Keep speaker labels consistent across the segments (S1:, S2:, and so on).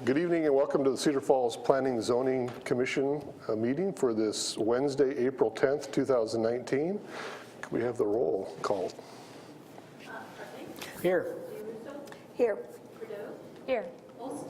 S1: Good evening and welcome to the Cedar Falls Planning Zoning Commission meeting for this Wednesday, April 10th, 2019. Can we have the roll called?
S2: Here.
S3: Here.
S4: Here.
S5: Holst,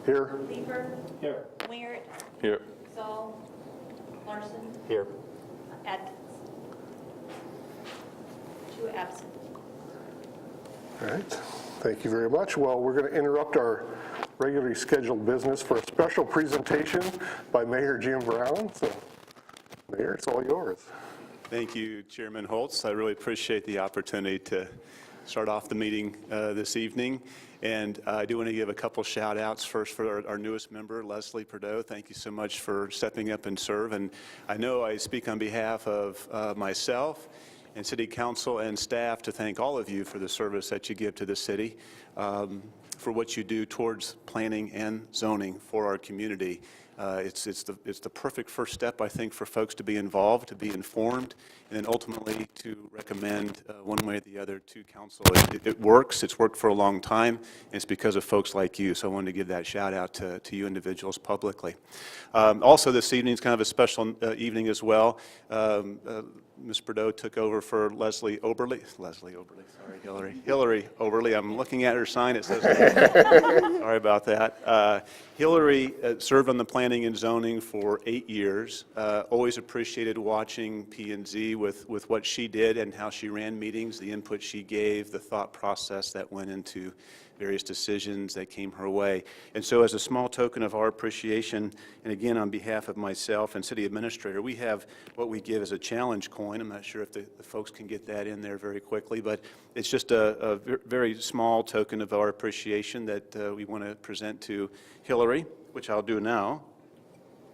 S1: Here.
S5: Lieber,
S2: Here.
S5: Wingert,
S2: Here.
S5: Zoll, Larson,
S2: Here.
S5: Atkins. 2 absent.
S1: All right. Thank you very much. Well, we're going to interrupt our regularly scheduled business for a special presentation by Mayor Jim Brown. So, Mayor, it's all yours.
S6: Thank you, Chairman Holtz. I really appreciate the opportunity to start off the meeting this evening. And I do want to give a couple shout outs first for our newest member, Leslie Prideaux. Thank you so much for stepping up and serve. And I know I speak on behalf of myself and City Council and staff to thank all of you for the service that you give to the city, for what you do towards planning and zoning for our community. It's the perfect first step, I think, for folks to be involved, to be informed, and then ultimately to recommend one way or the other to council. It works. It's worked for a long time, and it's because of folks like you. So I wanted to give that shout out to you individuals publicly. Also, this evening is kind of a special evening as well. Ms. Prideaux took over for Hillary Oberly. I'm looking at her sign. It says, sorry about that. Hillary served on the planning and zoning for 8 years. Always appreciated watching P&Z with what she did and how she ran meetings, the input she gave, the thought process that went into various decisions that came her way. And so as a small token of our appreciation, and again on behalf of myself and City Administrator, we have what we give as a challenge coin. I'm not sure if the folks can get that in there very quickly, but it's just a very small token of our appreciation that we want to present to Hillary, which I'll do now.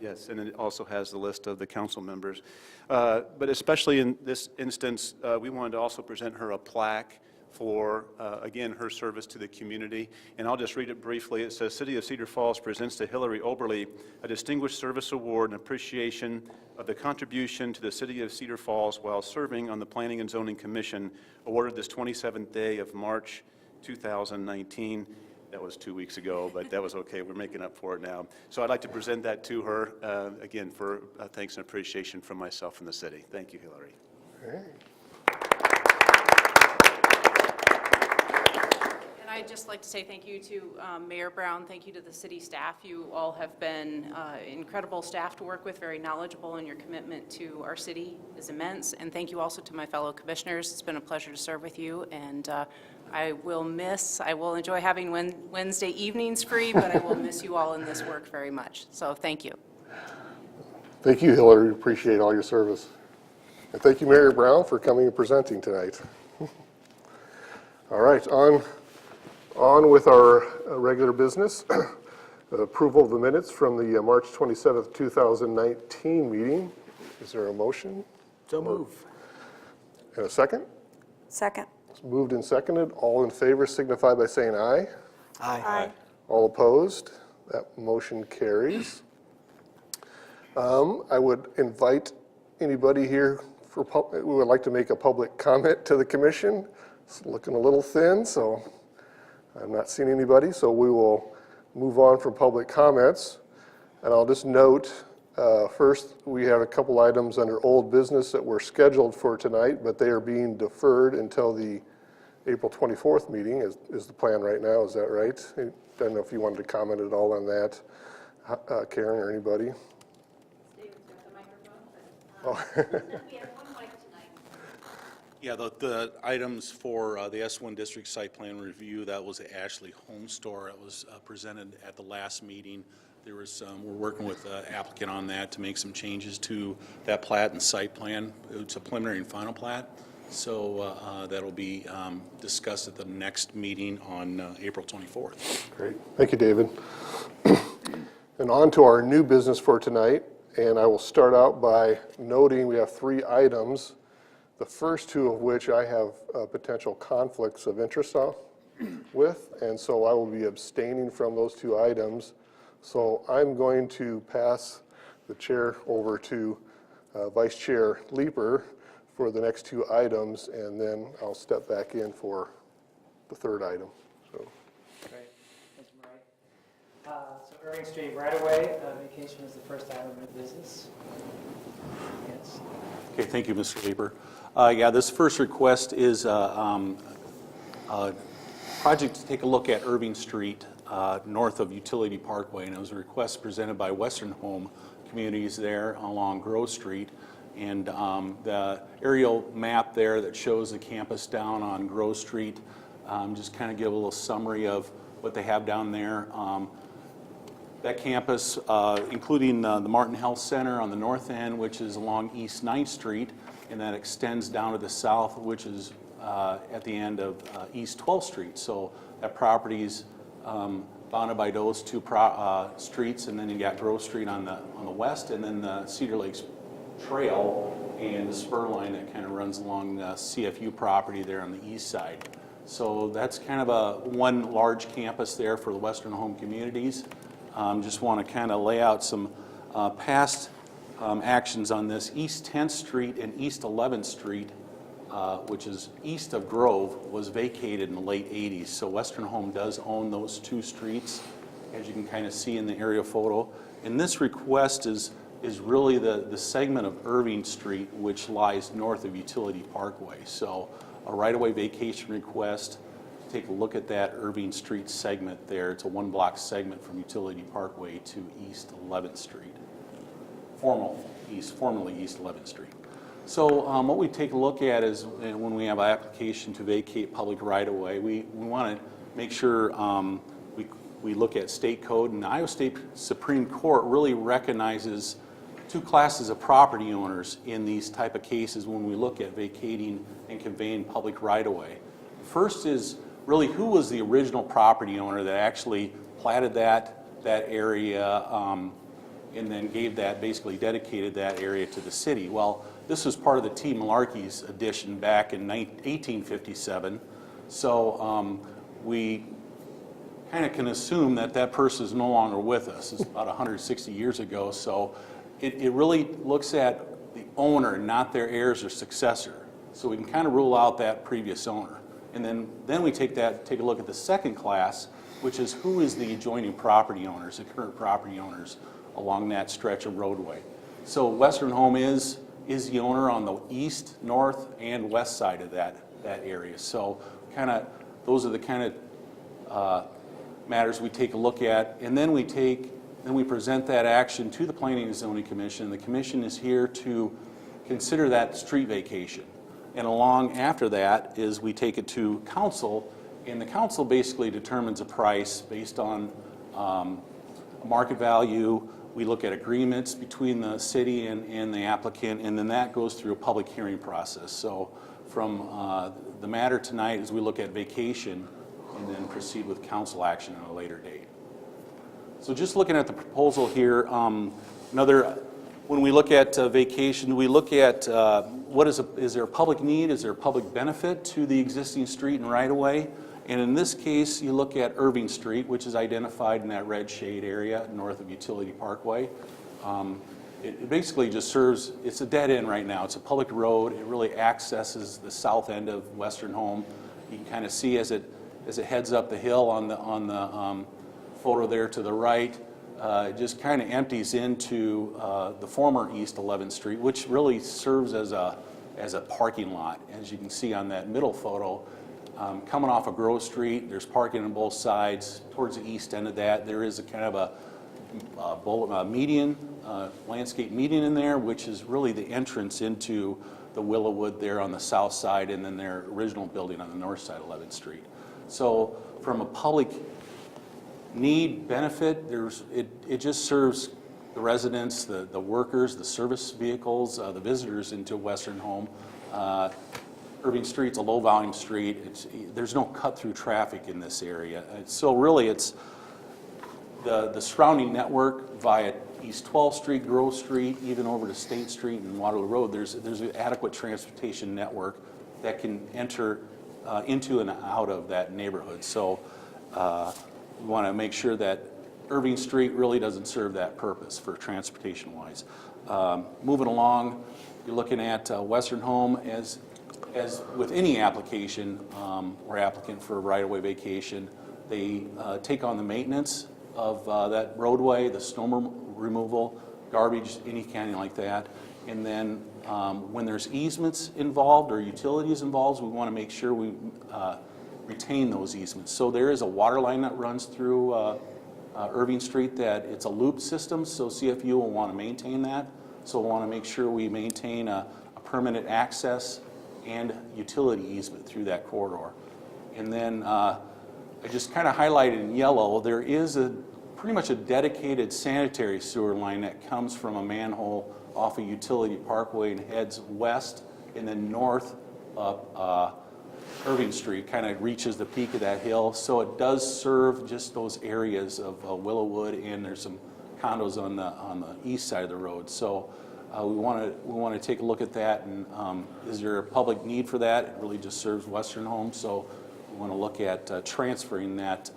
S6: Yes, and it also has the list of the council members. But especially in this instance, we wanted to also present her a plaque for, again, her service to the community. And I'll just read it briefly. It says, City of Cedar Falls presents to Hillary Oberly a Distinguished Service Award in appreciation of the contribution to the City of Cedar Falls while serving on the Planning and Zoning Commission, awarded this 27th day of March 2019. That was 2 weeks ago, but that was okay. We're making up for it now. So I'd like to present that to her, again, for thanks and appreciation from myself and the city. Thank you, Hillary.
S1: Okay.
S4: I'd just like to say thank you to Mayor Brown. Thank you to the city staff. You all have been incredible staff to work with, very knowledgeable, and your commitment to our city is immense. And thank you also to my fellow commissioners. It's been a pleasure to serve with you. And I will enjoy having Wednesday evenings free, but I will miss you all in this work very much. So thank you.
S1: Thank you, Hillary. We appreciate all your service. And thank you, Mayor Brown, for coming and presenting tonight. All right, on with our regular business. Approval of the minutes from the March 27th, 2019 meeting. Is there a motion?
S2: So move.
S1: And a second?
S3: Second.
S1: It's moved and seconded. All in favor signify by saying aye.
S3: Aye.
S1: All opposed? That motion carries. I would invite anybody here who would like to make a public comment to the commission. It's looking a little thin, so I'm not seeing anybody, so we will move on from public comments. And I'll just note, first, we have a couple items under old business that were scheduled for tonight, but they are being deferred until the April 24th meeting is the plan right now. Is that right? I don't know if you wanted to comment at all on that, Karen or anybody.
S5: David's got the microphone. We have one mic tonight.
S7: Yeah, the items for the S1 District Site Plan Review, that was the Ashley Home Store. It was presented at the last meeting. There was we're working with the applicant on that to make some changes to that plat and site plan. It's a preliminary and final plat. So that'll be discussed at the next meeting on April 24th.
S1: Great. Thank you, David. And on to our new business for tonight. And I will start out by noting we have 3 items, the first 2 of which I have potential conflicts of interest with. And so I will be abstaining from those 2 items. So I'm going to pass the chair over to Vice Chair Leeper for the next 2 items, and then I'll step back in for the 3rd item. So.
S2: Great. Thank you, Murray. So Irving Street right-of-way. Vacation is the first item of business. Yes.
S7: Okay, thank you, Mr. Leeper. Yeah, this first request is a project to take a look at Irving Street north of Utility Parkway, and it was a request presented by Western Home Communities there along Grove Street. And the aerial map there that shows the campus down on Grove Street, just kind of give a little summary of what they have down there. That campus, including the Martin Health Center on the north end, which is along East 9th Street, and that extends down to the south, which is at the end of East 12th Street. So that property's bounded by those two streets, and then you got Grove Street on the west, and then the Cedar Lakes Trail and the spur line that kind of runs along the CFU property there on the east side. So that's kind of one large campus there for the Western Home Communities. Just want to kind of lay out some past actions on this. East 10th Street and East 11th Street, which is east of Grove, was vacated in the late 80s. So Western Home does own those two streets, as you can kind of see in the aerial photo. And this request is really the segment of Irving Street, which lies north of Utility Parkway. So a right-of-way vacation request. Take a look at that Irving Street segment there. It's a one-block segment from Utility Parkway to East 11th Street, formerly East 11th Street. So what we take a look at is when we have an application to vacate public right-of-way, we want to make sure we look at state code, and the Iowa State Supreme Court really recognizes two classes of property owners in these type of cases when we look at vacating and conveying public right-of-way. First is really who was the original property owner that actually platted that area and then gave that, basically dedicated that area to the city. Well, this was part of the T. Malarkey's addition back in 1857. So we kind of can assume that person is no longer with us. It's about 160 years ago. So it really looks at the owner, not their heirs or successor. So we can kind of rule out that previous owner. And then we take a look at the second class, which is who is the adjoining property owners, the current property owners along that stretch of roadway. So Western Home is the owner on the east, north, and west side of that area. So those are the kind of matters we take a look at, and then we present that action to the Planning and Zoning Commission. The commission is here to consider that street vacation. And along after that is we take it to council, and the council basically determines a price based on market value. We look at agreements between the city and the applicant, and then that goes through a public hearing process. So from the matter tonight is we look at vacation and then proceed with council action at a later date. So just looking at the proposal here, when we look at vacation, we look at is there a public need, is there a public benefit to the existing street and right-of-way? And in this case, you look at Irving Street, which is identified in that red shade area north of Utility Parkway. It basically just serves, it's a dead end right now. It's a public road. It really accesses the south end of Western Home. You can kind of see as it heads up the hill on the photo there to the right, it just kind of empties into the former East 11th Street, which really serves as a parking lot. As you can see on that middle photo, coming off of Grove Street, there's parking on both sides. Towards the east end of that, there is a kind of a median, landscape median in there, which is really the entrance into the Willowwood there on the south side, and then their original building on the north side of 11th Street. So from a public need, benefit, it just serves the residents, the workers, the service vehicles, the visitors into Western Home. Irving Street's a low-volume street. There's no cut-through traffic in this area. So really, it's the surrounding network via East 12th Street, Grove Street, even over to State Street and Waterloo Road. There's an adequate transportation network that can enter into and out of that neighborhood. So we want to make sure that Irving Street really doesn't serve that purpose for transportation-wise. Moving along, you're looking at Western Home as with any application or applicant for a right-of-way vacation, they take on the maintenance of that roadway, the snow removal, garbage, any kind like that. And then when there's easements involved or utilities involved, we want to make sure we retain those easements. So there is a water line that runs through Irving Street that it's a loop system, so CFU will want to maintain that. So we'll want to make sure we maintain a permanent access and utility easement through that corridor. And then I just kind of highlighted in yellow, there is pretty much a dedicated sanitary sewer line that comes from a manhole off of Utility Parkway and heads west and then north up Irving Street, kind of reaches the peak of that hill. So it does serve just those areas of Willowwood, and there's some condos on the east side of the road. So we want to take a look at that, and is there a public need for that? It really just serves Western Home, so we want to look at transferring that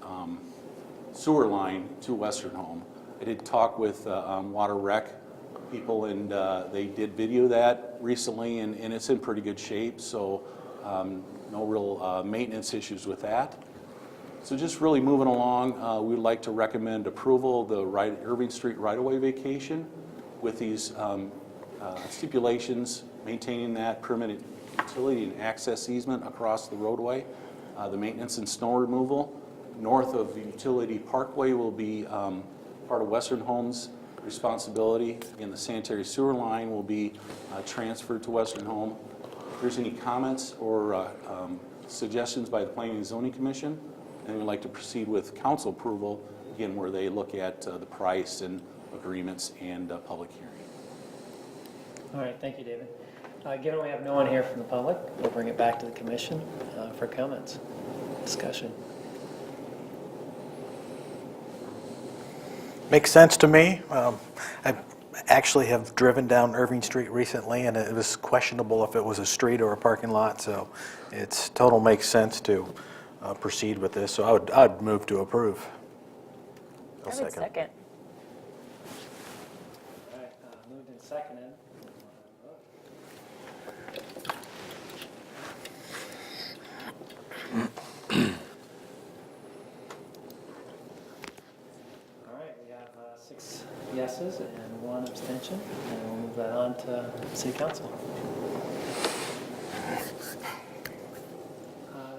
S7: sewer line to Western Home. I did talk with Water Rec people, and they did video that recently, and it's in pretty good shape, so no real maintenance issues with that. So just really moving along, we'd like to recommend approval of the Irving Street right-of-way vacation with these stipulations, maintaining that permanent utility and access easement across the roadway, the maintenance and snow removal. North of Utility Parkway will be part of Western Home's responsibility. Again, the sanitary sewer line will be transferred to Western Home. If there's any comments or suggestions by the Planning and Zoning Commission, and we'd like to proceed with council approval, again, where they look at the price and agreements and public hearing.
S2: All right, thank you, David. Given we have no one here from the public, we'll bring it back to the commission for comments, discussion.
S8: Makes sense to me. I actually have driven down Irving Street recently, and it was questionable if it was a street or a parking lot, so it's total makes sense to proceed with this. So I'd move to approve.
S3: I would second.
S2: All right, moved and seconded. All right, we have 6 yeses and 1 abstention, and we'll move that on to City Council.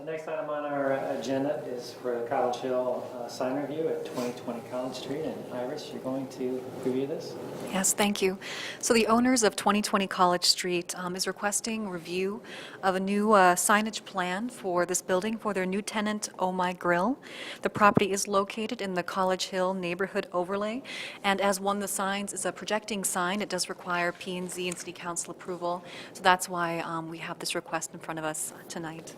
S2: The next item on our agenda is for the College Hill sign review at 2020 College Street. And Iris, you're going to review this?
S9: Yes, thank you. So the owners of 2020 College Street is requesting review of a new signage plan for this building for their new tenant, Oh My Grill. The property is located in the College Hill neighborhood overlay, and as one of the signs is a projecting sign, it does require P&Z and City Council approval. So that's why we have this request in front of us tonight.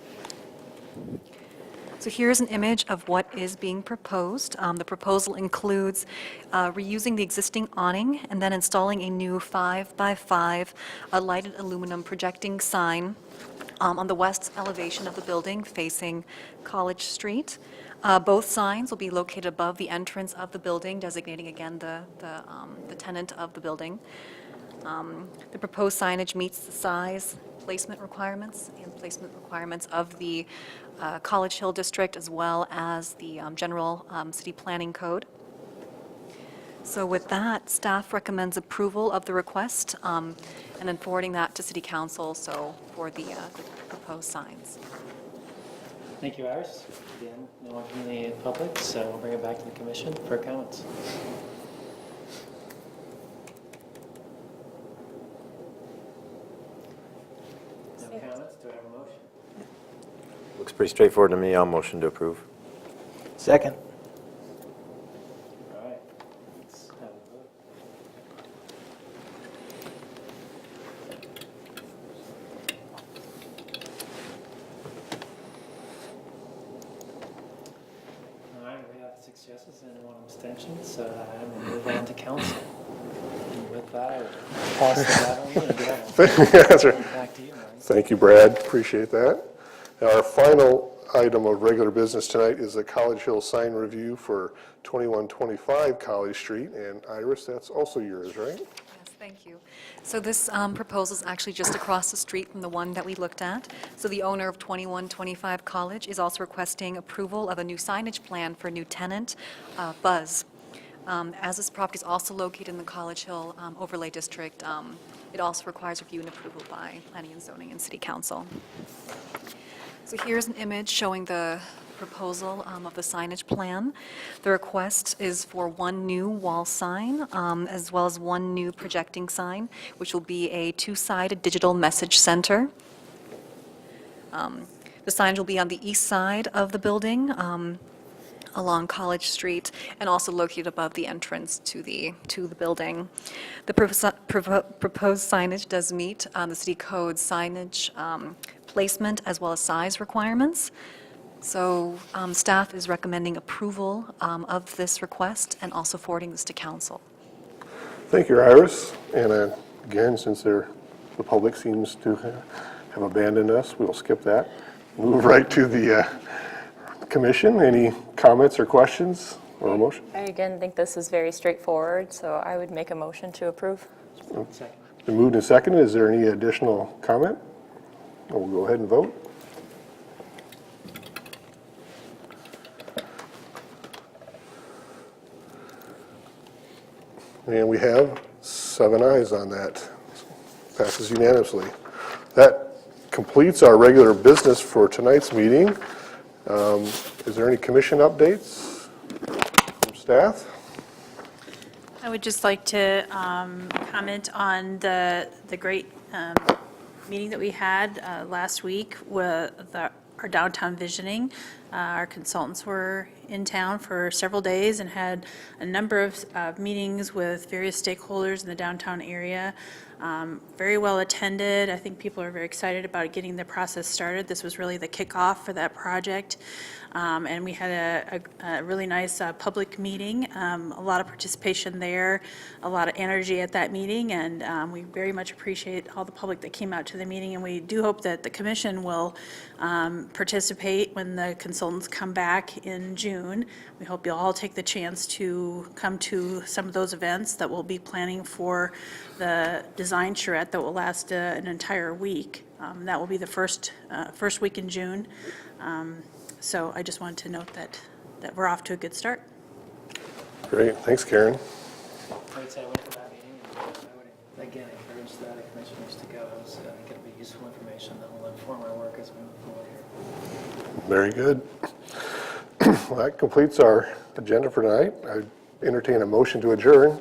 S9: So here's an image of what is being proposed. The proposal includes reusing the existing awning and then installing a new 5x5 lighted aluminum projecting sign on the west elevation of the building facing College Street. Both signs will be located above the entrance of the building, designating again the tenant of the building. The proposed signage meets the size, placement requirements of the College Hill District, as well as the general city planning code. So with that, staff recommends approval of the request and then forwarding that to City Council, so for the proposed signs.
S2: Thank you, Iris. Again, no one from the public, so we'll bring it back to the commission for comments. No comments? Do I have a motion?
S10: Looks pretty straightforward to me. I'll motion to approve.
S8: Second.
S2: All right. Let's have a vote. All right, we have 6 yeses and 1 abstention, so that item will move on to council. And with that, I will pass the baton and
S1: That's right.
S2: back to you, Marty.
S1: Thank you, Brad. Appreciate that. Now, our final item of regular business tonight is the College Hill sign review for 2125 College Street. And Iris, that's also yours, right?
S9: Yes, thank you. So this proposal is actually just across the street from the one that we looked at. So the owner of 2125 College is also requesting approval of a new signage plan for a new tenant, Buzz. As this property is also located in the College Hill Overlay District, it also requires review and approval by Planning and Zoning and City Council. So here's an image showing the proposal of the signage plan. The request is for one new wall sign, as well as one new projecting sign, which will be a two-sided digital message center. The signage will be on the east side of the building, along College Street, and also located above the entrance to the building. The proposed signage does meet the city code signage placement as well as size requirements. So staff is recommending approval of this request and also forwarding this to council.
S1: Thank you, Iris. And again, since the public seems to have abandoned us, we'll skip that. Move right to the commission. Any comments or questions or a motion?
S3: I again think this is very straightforward, so I would make a motion to approve.
S2: Second.
S1: Been moved and seconded. Is there any additional comment? We'll go ahead and vote. And we have 7 ayes on that. Passes unanimously. That completes our regular business for tonight's meeting. Is there any commission updates from staff?
S11: I would just like to comment on the great meeting that we had last week with our downtown visioning. Our consultants were in town for several days and had a number of meetings with various stakeholders in the downtown area. Very well attended. I think people are very excited about getting the process started. This was really the kickoff for that project. And we had a really nice public meeting, a lot of participation there, a lot of energy at that meeting, and we very much appreciate all the public that came out to the meeting, and we do hope that the commission will participate when the consultants come back in June. We hope you'll all take the chance to come to some of those events that we'll be planning for the design charrette that will last an entire week. That will be the first week in June. So I just wanted to note that we're off to a good start.
S1: Great. Thanks, Karen.
S2: I would say I went to that meeting, and I would, again, encourage the other commissioners to go. So I think it'll be useful information that will inform our work as we move forward here.
S1: Very good. Well, that completes our agenda for tonight. I entertain a motion to adjourn.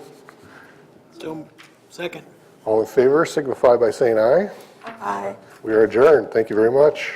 S8: So, second.
S1: All in favor, signify by saying aye.
S3: Aye.
S1: We are adjourned. Thank you very much.